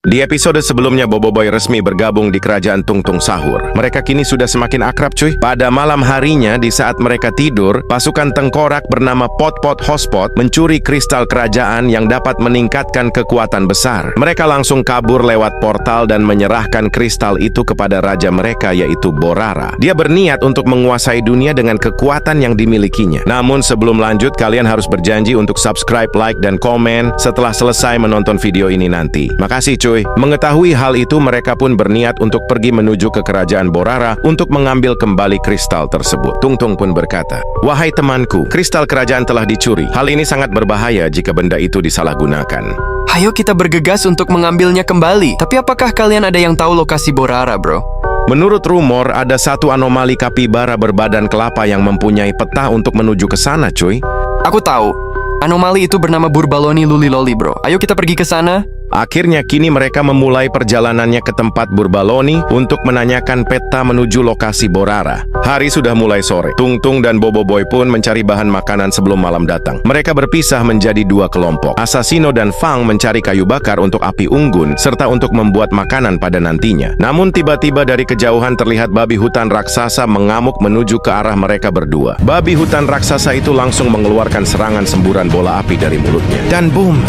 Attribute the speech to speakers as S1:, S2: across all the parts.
S1: Di episode sebelumnya, Boboiboy resmi bergabung di kerajaan Tungtung Sahur. Mereka kini sudah semakin akrab cuy. Pada malam harinya, di saat mereka tidur, pasukan tengkorak bernama Pot-Pot Hotspot mencuri kristal kerajaan yang dapat meningkatkan kekuatan besar. Mereka langsung kabur lewat portal dan menyerahkan kristal itu kepada raja mereka, yaitu Borara. Dia berniat untuk menguasai dunia dengan kekuatan yang dimilikinya. Namun sebelum lanjut, kalian harus berjanji untuk subscribe, like, dan komen setelah selesai menonton video ini nanti. Makasih cuy. Mengetahui hal itu, mereka pun berniat untuk pergi menuju ke kerajaan Borara untuk mengambil kembali kristal tersebut. Tungtung pun berkata, "Wahai temanku, kristal kerajaan telah dicuri. Hal ini sangat berbahaya jika benda itu disalahgunakan.
S2: Ayo kita bergegas untuk mengambilnya kembali. Tapi apakah kalian ada yang tahu lokasi Borara, bro?
S1: Menurut rumor, ada satu anomali kapibara berbadan kelapa yang mempunyai peta untuk menuju ke sana, cuy.
S2: Aku tahu. Anomali itu bernama Burbaloni Luliloli, bro. Ayo kita pergi ke sana."
S1: Akhirnya kini mereka memulai perjalanannya ke tempat Burbaloni untuk menanyakan peta menuju lokasi Borara. Hari sudah mulai sore. Tungtung dan Boboiboy pun mencari bahan makanan sebelum malam datang. Mereka berpisah menjadi dua kelompok. Asasino dan Fang mencari kayu bakar untuk api unggun serta untuk membuat makanan pada nantinya. Namun tiba-tiba dari kejauhan terlihat babi hutan raksasa mengamuk menuju ke arah mereka berdua. Babi hutan raksasa itu langsung mengeluarkan serangan semburan bola api dari mulutnya. Dan boom!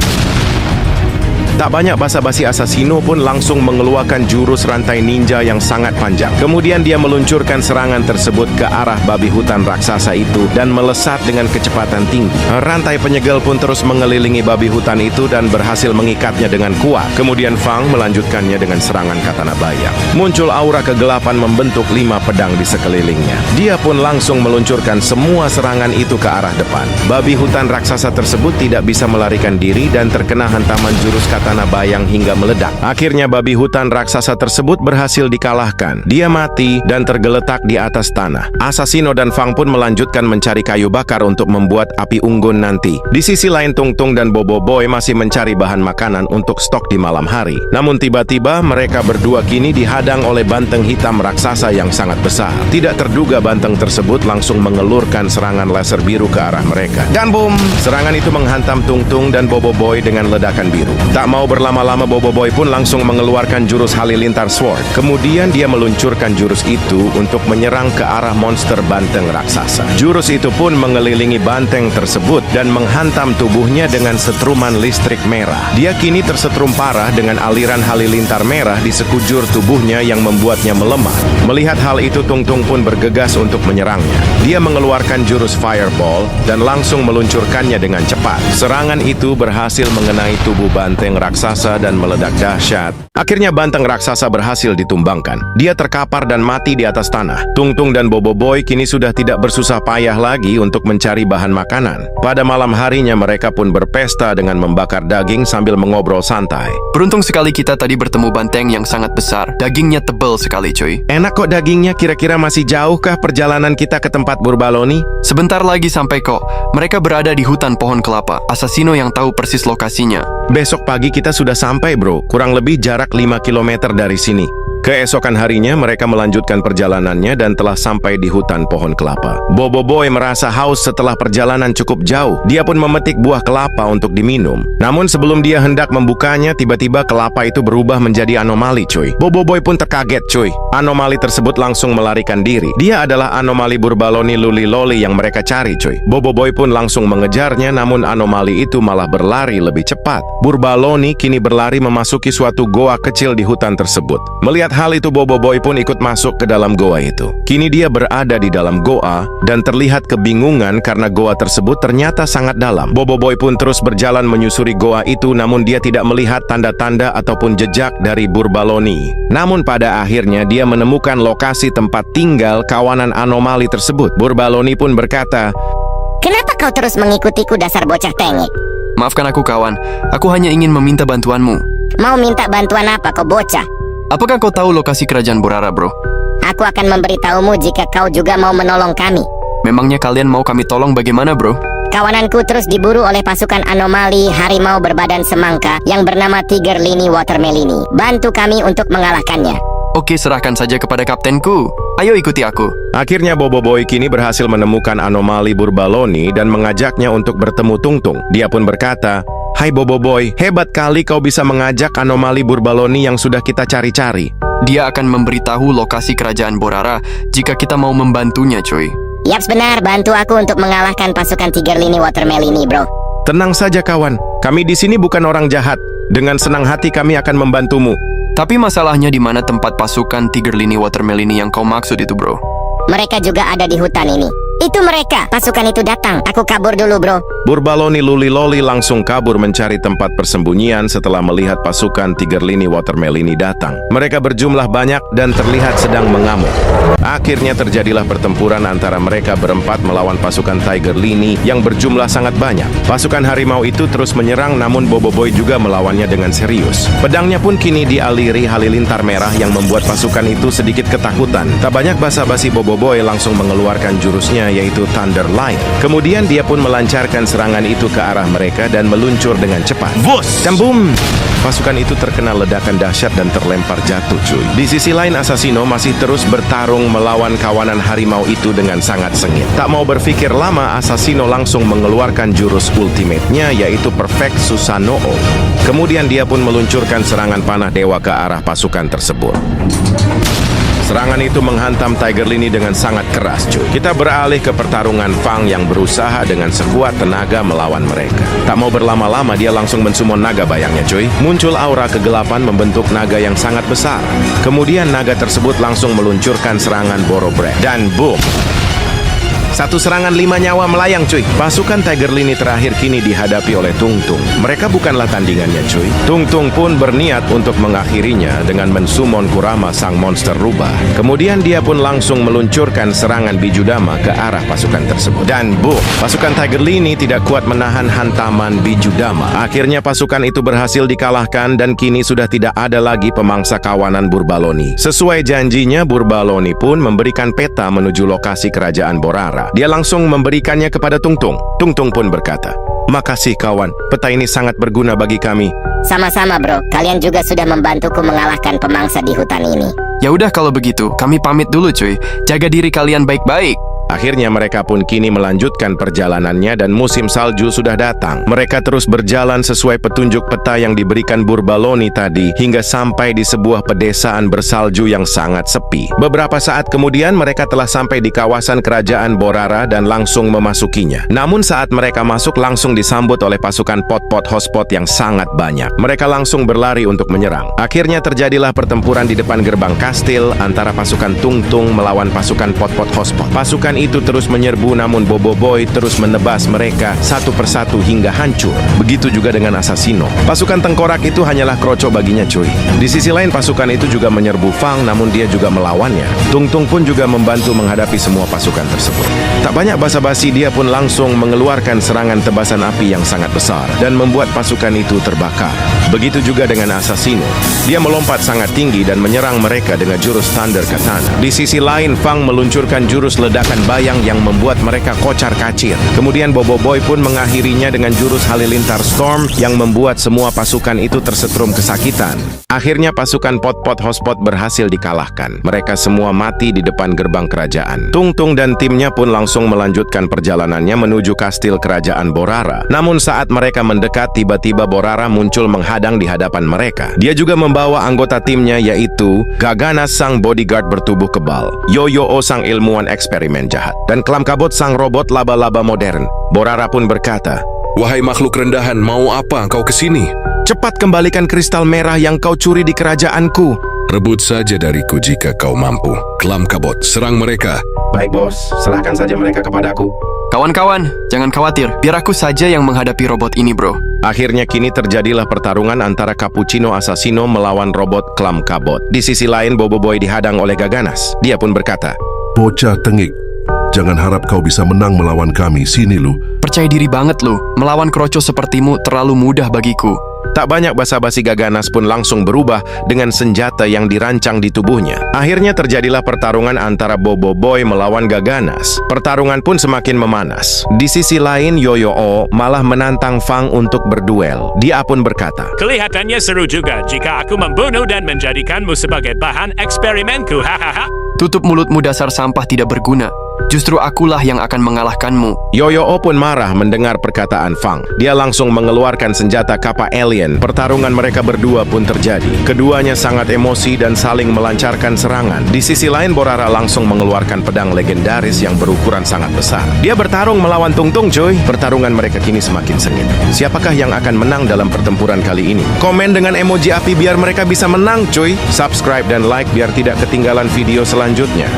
S1: Tak banyak basa-basi, Asasino pun langsung mengeluarkan jurus rantai ninja yang sangat panjang. Kemudian dia meluncurkan serangan tersebut ke arah babi hutan raksasa itu dan melesat dengan kecepatan tinggi. Rantai penyegel pun terus mengelilingi babi hutan itu dan berhasil mengikatnya dengan kuat. Kemudian Fang melanjutkannya dengan serangan katana bayang. Muncul aura kegelapan membentuk 5 pedang di sekelilingnya. Dia pun langsung meluncurkan semua serangan itu ke arah depan. Babi hutan raksasa tersebut tidak bisa melarikan diri dan terkena hantaman jurus katana bayang hingga meledak. Akhirnya babi hutan raksasa tersebut berhasil dikalahkan. Dia mati dan tergeletak di atas tanah. Asasino dan Fang pun melanjutkan mencari kayu bakar untuk membuat api unggun nanti. Di sisi lain, Tungtung dan Boboiboy masih mencari bahan makanan untuk stok di malam hari. Namun tiba-tiba mereka berdua kini dihadang oleh banteng hitam raksasa yang sangat besar. Tidak terduga banteng tersebut langsung mengelurkan serangan laser biru ke arah mereka. Dan boom! Serangan itu menghantam Tungtung dan Boboiboy dengan ledakan biru. Tak mau berlama-lama, Boboiboy pun langsung mengeluarkan jurus Halilintar Sword. Kemudian dia meluncurkan jurus itu untuk menyerang ke arah monster banteng raksasa. Jurus itu pun mengelilingi banteng tersebut dan menghantam tubuhnya dengan setruman listrik merah. Dia kini tersetrum parah dengan aliran halilintar merah di sekujur tubuhnya yang membuatnya melemah. Melihat hal itu, Tungtung pun bergegas untuk menyerangnya. Dia mengeluarkan jurus Fireball dan langsung meluncurkannya dengan cepat. Serangan itu berhasil mengenai tubuh banteng raksasa dan meledak dahsyat. Akhirnya banteng raksasa berhasil ditumbangkan. Dia terkapar dan mati di atas tanah. Tungtung dan Boboiboy kini sudah tidak bersusah payah lagi untuk mencari bahan makanan. Pada malam harinya mereka pun berpesta dengan membakar daging sambil mengobrol santai.
S2: Beruntung sekali kita tadi bertemu banteng yang sangat besar. Dagingnya tebal sekali, cuy.
S1: Enak kok dagingnya. Kira-kira masih jauhkah perjalanan kita ke tempat Burbaloni?
S2: Sebentar lagi sampai kok. Mereka berada di hutan pohon kelapa. Asasino yang tahu persis lokasinya.
S1: Besok pagi kita sudah sampai, bro. Kurang lebih jarak 5 km dari sini. Keesokan harinya mereka melanjutkan perjalanannya dan telah sampai di hutan pohon kelapa. Boboiboy merasa haus setelah perjalanan cukup jauh. Dia pun memetik buah kelapa untuk diminum. Namun sebelum dia hendak membukanya, tiba-tiba kelapa itu berubah menjadi anomali, cuy. Boboiboy pun terkaget, cuy. Anomali tersebut langsung melarikan diri. Dia adalah anomali Burbaloni Luliloli yang mereka cari, cuy. Boboiboy pun langsung mengejarnya, namun anomali itu malah berlari lebih cepat. Burbaloni kini berlari memasuki suatu goa kecil di hutan tersebut. Melihat hal itu, Boboiboy pun ikut masuk ke dalam goa itu. Kini dia berada di dalam goa dan terlihat kebingungan karena goa tersebut ternyata sangat dalam. Boboiboy pun terus berjalan menyusuri goa itu, namun dia tidak melihat tanda-tanda ataupun jejak dari Burbaloni. Namun pada akhirnya dia menemukan lokasi tempat tinggal kawanan anomali tersebut. Burbaloni pun berkata,
S3: "Kenapa kau terus mengikutiku, dasar bocah tengik?"
S2: Maafkan aku, kawan. Aku hanya ingin meminta bantuanmu.
S3: Mau minta bantuan apa kau bocah?
S2: Apakah kau tahu lokasi kerajaan Borara, bro?
S3: Aku akan memberitahumu jika kau juga mau menolong kami.
S2: Memangnya kalian mau kami tolong bagaimana, bro?
S3: Kawananku terus diburu oleh pasukan anomali harimau berbadan semangka yang bernama Tiger Lini Watermelini. Bantu kami untuk mengalahkannya.
S2: Oke, serahkan saja kepada kaptenku. Ayo ikuti aku.
S1: Akhirnya Boboiboy kini berhasil menemukan anomali Burbaloni dan mengajaknya untuk bertemu Tungtung. Dia pun berkata, Hai Boboiboy, hebat kali kau bisa mengajak anomali Burbaloni yang sudah kita cari-cari.
S2: Dia akan memberitahu lokasi kerajaan Borara jika kita mau membantunya, cuy.
S3: Yaps benar, bantu aku untuk mengalahkan pasukan Tiger Lini Watermelon ini, bro.
S1: Tenang saja kawan, kami di sini bukan orang jahat. Dengan senang hati kami akan membantumu.
S2: Tapi masalahnya di mana tempat pasukan Tiger Lini Watermelon yang kau maksud itu, bro?
S3: Mereka juga ada di hutan ini. Itu mereka, pasukan itu datang. Aku kabur dulu, bro.
S1: Burbaloni Luli langsung kabur mencari tempat persembunyian setelah melihat pasukan Tiger Lini Watermelon datang. Mereka berjumlah banyak dan terlihat sedang mengamuk. Akhirnya terjadilah pertempuran antara mereka berempat melawan pasukan Tiger Lini yang berjumlah sangat banyak. Pasukan harimau itu terus menyerang, namun Boboiboy juga melawannya dengan serius. Pedangnya pun kini dialiri halilintar merah yang membuat pasukan itu sedikit ketakutan. Tak banyak basa-basi, Boboiboy langsung mengeluarkan jurusnya yaitu Thunder Light. Kemudian dia pun melancarkan serangan itu ke arah mereka dan meluncur dengan cepat. Bus! Tembum! Pasukan itu terkena ledakan dahsyat dan terlempar jatuh, cuy. Di sisi lain, Assassino masih terus bertarung melawan kawanan harimau itu dengan sangat sengit. Tak mau berpikir lama, Assassino langsung mengeluarkan jurus ultimate-nya yaitu Perfect Susanoo. Kemudian dia pun meluncurkan serangan panah dewa ke arah pasukan tersebut. Serangan itu menghantam Tiger Lini dengan sangat keras, cuy. Kita beralih ke pertarungan Fang yang berusaha dengan sekuat tenaga melawan mereka. Tak mau berlama-lama, dia langsung mensumon naga bayangnya, cuy. Muncul aura kegelapan membentuk naga yang sangat besar. Kemudian naga tersebut langsung meluncurkan serangan Borobrek. Dan boom! Satu serangan 5 nyawa melayang, cuy. Pasukan Tiger Lini terakhir kini dihadapi oleh Tung Tung. Mereka bukanlah tandingannya, cuy. Tung Tung pun berniat untuk mengakhirinya dengan mensumon Kurama sang monster rubah. Kemudian dia pun langsung meluncurkan serangan Bijudama ke arah pasukan tersebut. Dan boom! Pasukan Tiger Lini tidak kuat menahan hantaman Bijudama. Akhirnya pasukan itu berhasil dikalahkan dan kini sudah tidak ada lagi pemangsa kawanan Burbaloni. Sesuai janjinya, Burbaloni pun memberikan peta menuju lokasi kerajaan Borara. Dia langsung memberikannya kepada Tung Tung. Tung Tung pun berkata, "Makasih kawan, peta ini sangat berguna bagi kami."
S3: Sama-sama, bro. Kalian juga sudah membantuku mengalahkan pemangsa di hutan ini.
S2: Ya udah kalau begitu, kami pamit dulu, cuy. Jaga diri kalian baik-baik.
S1: Akhirnya mereka pun kini melanjutkan perjalanannya dan musim salju sudah datang. Mereka terus berjalan sesuai petunjuk peta yang diberikan Burbaloni tadi hingga sampai di sebuah pedesaan bersalju yang sangat sepi. Beberapa saat kemudian mereka telah sampai di kawasan kerajaan Borara dan langsung memasukinya. Namun saat mereka masuk langsung disambut oleh pasukan Pot-Pot Hotspot yang sangat banyak. Mereka langsung berlari untuk menyerang. Akhirnya terjadilah pertempuran di depan gerbang kastil antara pasukan Tung Tung melawan pasukan Pot-Pot Hotspot. Pasukan itu terus menyerbu, namun Boboiboy terus menebas mereka satu persatu hingga hancur. Begitu juga dengan Assassino. Pasukan tengkorak itu hanyalah kroco baginya, cuy. Di sisi lain pasukan itu juga menyerbu Fang, namun dia juga melawannya. Tung Tung pun juga membantu menghadapi semua pasukan tersebut. Tak banyak basa-basi, dia pun langsung mengeluarkan serangan tebasan api yang sangat besar dan membuat pasukan itu terbakar. Begitu juga dengan Assassino. Dia melompat sangat tinggi dan menyerang mereka dengan jurus Thunder Katana. Di sisi lain, Fang meluncurkan jurus ledakan bayang yang membuat mereka kocar-kacir. Kemudian Boboiboy pun mengakhirinya dengan jurus Halilintar Storm yang membuat semua pasukan itu tersetrum kesakitan. Akhirnya pasukan Pot-Pot Hotspot berhasil dikalahkan. Mereka semua mati di depan gerbang kerajaan. Tung Tung dan timnya pun langsung melanjutkan perjalanannya menuju kastil kerajaan Borara. Namun saat mereka mendekat, tiba-tiba Borara muncul menghadang di hadapan mereka. Dia juga membawa anggota timnya yaitu Gaganas sang bodyguard bertubuh kebal, Yo-Yo sang ilmuwan eksperimen jahat, dan Klamkabot sang robot laba-laba modern. Borara pun berkata,
S4: "Wahai makhluk rendahan, mau apa kau kesini?
S1: "Cepat kembalikan kristal merah yang kau curi di kerajaanku."
S4: Rebut saja dariku jika kau mampu. Klamkabot, serang mereka."
S1: "Baik bos, serahkan saja mereka kepadaku."
S2: Kawan-kawan, jangan khawatir. Biar aku saja yang menghadapi robot ini, bro.
S1: Akhirnya kini terjadilah pertarungan antara Cappuccino Assassino melawan robot Klamkabot. Di sisi lain, Boboiboy dihadang oleh Gaganas. Dia pun berkata,
S5: "Bocah tengik, jangan harap kau bisa menang melawan kami. Sini lu."
S2: Percaya diri banget lu. Melawan kroco sepertimu terlalu mudah bagiku.
S1: Tak banyak basa-basi, Gaganas pun langsung berubah dengan senjata yang dirancang di tubuhnya. Akhirnya terjadilah pertarungan antara Boboiboy melawan Gaganas. Pertarungan pun semakin memanas. Di sisi lain, Yo-Yo malah menantang Fang untuk berduel. Dia pun berkata,
S6: "Kelihatannya seru juga jika aku membunuh dan menjadikanmu sebagai bahan eksperimenku, hahaha."
S2: Tutup mulutmu dasar sampah tidak berguna. Justru akulah yang akan mengalahkanmu.
S1: Yoyo pun marah mendengar perkataan Fang. Dia langsung mengeluarkan senjata kapal alien. Pertarungan mereka berdua pun terjadi. Keduanya sangat emosi dan saling melancarkan serangan. Di sisi lain, Borara langsung mengeluarkan pedang legendaris yang berukuran sangat besar. Dia bertarung melawan Tung Tung, cuy. Pertarungan mereka kini semakin sengit. Siapakah yang akan menang dalam pertempuran kali ini? Komen dengan emoji api biar mereka bisa menang, cuy. Subscribe dan like biar tidak ketinggalan video selanjutnya.